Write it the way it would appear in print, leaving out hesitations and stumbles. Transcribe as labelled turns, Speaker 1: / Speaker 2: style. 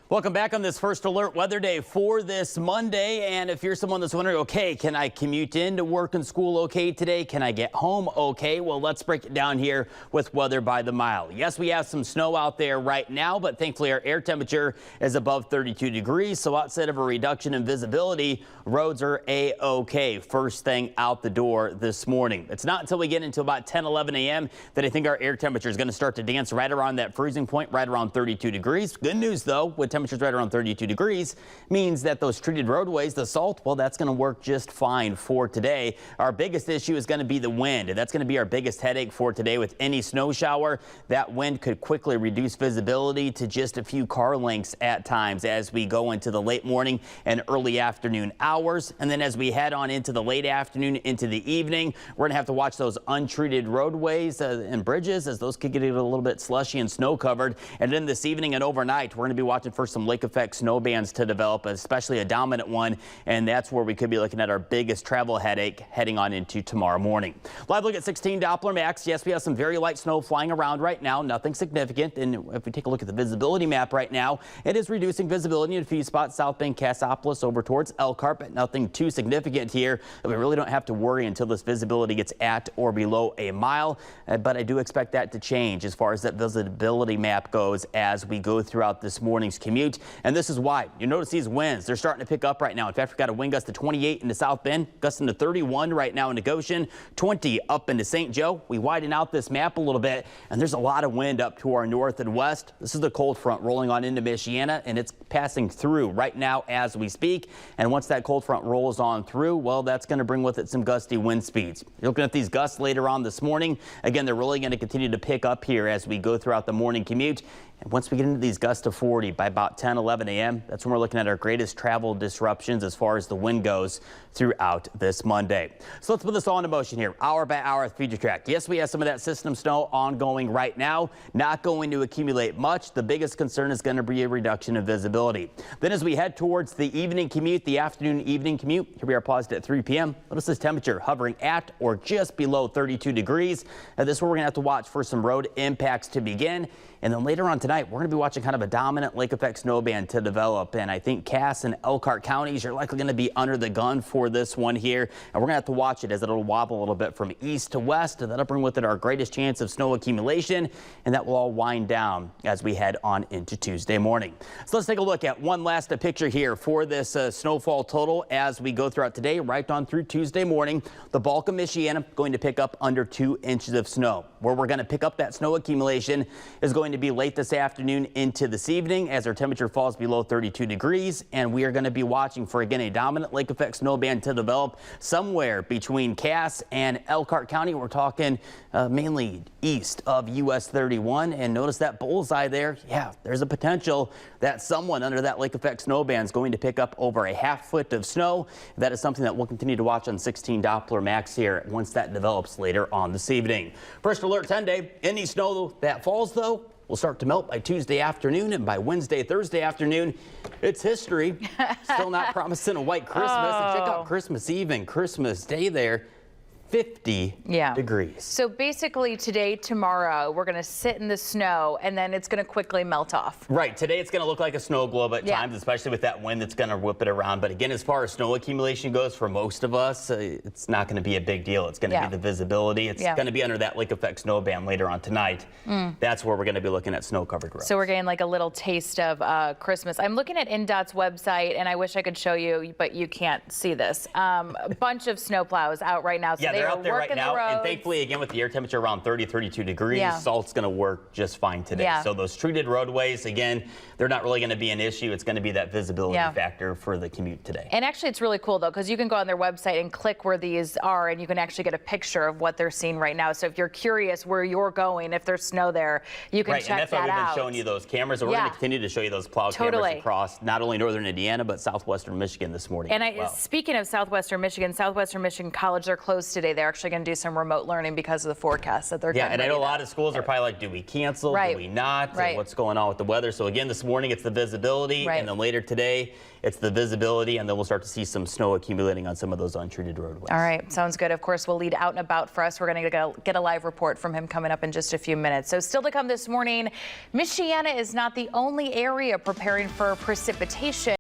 Speaker 1: Welcome back on this first alert weather day for this Monday. And if you're someone that's wondering, okay, can I commute into work and school okay today? Can I get home okay? Well, let's break it down here with weather by the mile. Yes, we have some snow out there right now, but thankfully our air temperature is above 32 degrees. So outside of a reduction in visibility, roads are a-okay first thing out the door this morning. It's not until we get into about 10-11 a.m. that I think our air temperature is going to start to dance right around that freezing point, right around 32 degrees. Good news, though, with temperatures right around 32 degrees means that those treated roadways, the salt, well, that's going to work just fine for today. Our biggest issue is going to be the wind. That's going to be our biggest headache for today. With any snow shower, that wind could quickly reduce visibility to just a few car lengths at times as we go into the late morning and early afternoon hours. And then as we head on into the late afternoon into the evening, we're going to have to watch those untreated roadways and bridges as those could get a little bit slushy and snow covered. And then this evening and overnight, we're going to be watching for some lake effect snow bands to develop, especially a dominant one, and that's where we could be looking at our biggest travel headache heading on into tomorrow morning. Live look at 16 Doppler max. Yes, we have some very light snow flying around right now, nothing significant. And if we take a look at the visibility map right now, it is reducing visibility in a few spots, South Bend, Cassopolis over towards Elkhart, but nothing too significant here. We really don't have to worry until this visibility gets at or below a mile, but I do expect that to change as far as that visibility map goes as we go throughout this morning's commute. And this is why you notice these winds, they're starting to pick up right now. In fact, we've got a wind gust to 28 into South Bend, gusting to 31 right now into Goshen, 20 up into St. Joe. We widen out this map a little bit, and there's a lot of wind up to our north and west. This is the cold front rolling on into Michiana, and it's passing through right now as we speak. And once that cold front rolls on through, well, that's going to bring with it some gusty wind speeds. You're looking at these gusts later on this morning. Again, they're really going to continue to pick up here as we go throughout the morning commute. And once we get into these gusts to 40 by about 10-11 a.m., that's when we're looking at our greatest travel disruptions as far as the wind goes throughout this Monday. So let's put this all into motion here, hour by hour with Future Track. Yes, we have some of that system snow ongoing right now, not going to accumulate much. The biggest concern is going to be a reduction in visibility. Then as we head towards the evening commute, the afternoon evening commute, here we are paused at 3 p.m. Notice this temperature hovering at or just below 32 degrees. Now, this is where we're going to have to watch for some road impacts to begin. And then later on tonight, we're going to be watching kind of a dominant lake effect snow band to develop. And I think Cass and Elkhart counties are likely going to be under the gun for this one here. And we're going to have to watch it as it'll wobble a little bit from east to west. And that'll bring with it our greatest chance of snow accumulation. And that will all wind down as we head on into Tuesday morning. So let's take a look at one last picture here for this snowfall total as we go throughout today, right on through Tuesday morning. The bulk of Michiana going to pick up under 2 inches of snow. Where we're going to pick up that snow accumulation is going to be late this afternoon into this evening as our temperature falls below 32 degrees. And we are going to be watching for, again, a dominant lake effect snow band to develop somewhere between Cass and Elkhart County. We're talking mainly east of US 31. And notice that bullseye there. Yeah, there's a potential that someone under that lake effect snow band is going to pick up over a ½ foot of snow. That is something that we'll continue to watch on 16 Doppler max here once that develops later on this evening. First alert 10 day. Any snow that falls, though, will start to melt by Tuesday afternoon, and by Wednesday, Thursday afternoon, it's history. Still not promising a white Christmas. And check out Christmas Eve and Christmas Day there. 50 degrees.
Speaker 2: So basically today, tomorrow, we're going to sit in the snow and then it's going to quickly melt off.
Speaker 1: Right. Today it's going to look like a snow globe at times, especially with that wind that's going to whip it around. But again, as far as snow accumulation goes for most of us, it's not going to be a big deal. It's going to be the visibility. It's going to be under that lake effect snow band later on tonight. That's where we're going to be looking at snow covered roads.
Speaker 2: So we're getting like a little taste of Christmas. I'm looking at INDOT's website and I wish I could show you, but you can't see this. A bunch of snowplows out right now. So
Speaker 1: they're out there right now, and thankfully, again, with the air temperature around 32 degrees, salt's going to work just fine today. So those treated roadways, again, they're not really going to be an issue. It's going to be that visibility factor for the commute today.
Speaker 2: And actually, it's really cool, though, because you can go on their website and click where these are, and you can actually get a picture of what they're seeing right now. So if you're curious where you're going, if there's snow there, you can check that out.
Speaker 1: And that's why we've been showing you those cameras, and we're going to continue to show you those plow cameras across not only northern Indiana, but southwestern Michigan this morning.
Speaker 2: And speaking of southwestern Michigan College, they're closed today. Thursday, they're actually going to do some remote learning because of the forecast that they're
Speaker 1: Yeah,
Speaker 2: getting
Speaker 1: and I know a
Speaker 2: ready
Speaker 1: lot of schools are probably like, do we cancel?
Speaker 2: Right.
Speaker 1: Do we not?
Speaker 2: Right.
Speaker 1: And what's going on with the weather? So again, this morning it's the visibility,
Speaker 2: Right.
Speaker 1: and then later today it's the visibility, and then we'll start to see some snow accumulating on some of those untreated roadways.
Speaker 2: All right, sounds good. Of course, we'll lead Out and About for us. We're going to get a live report from him coming up in just a few minutes. So still to come this morning, Michiana is not the only area preparing for precipitation.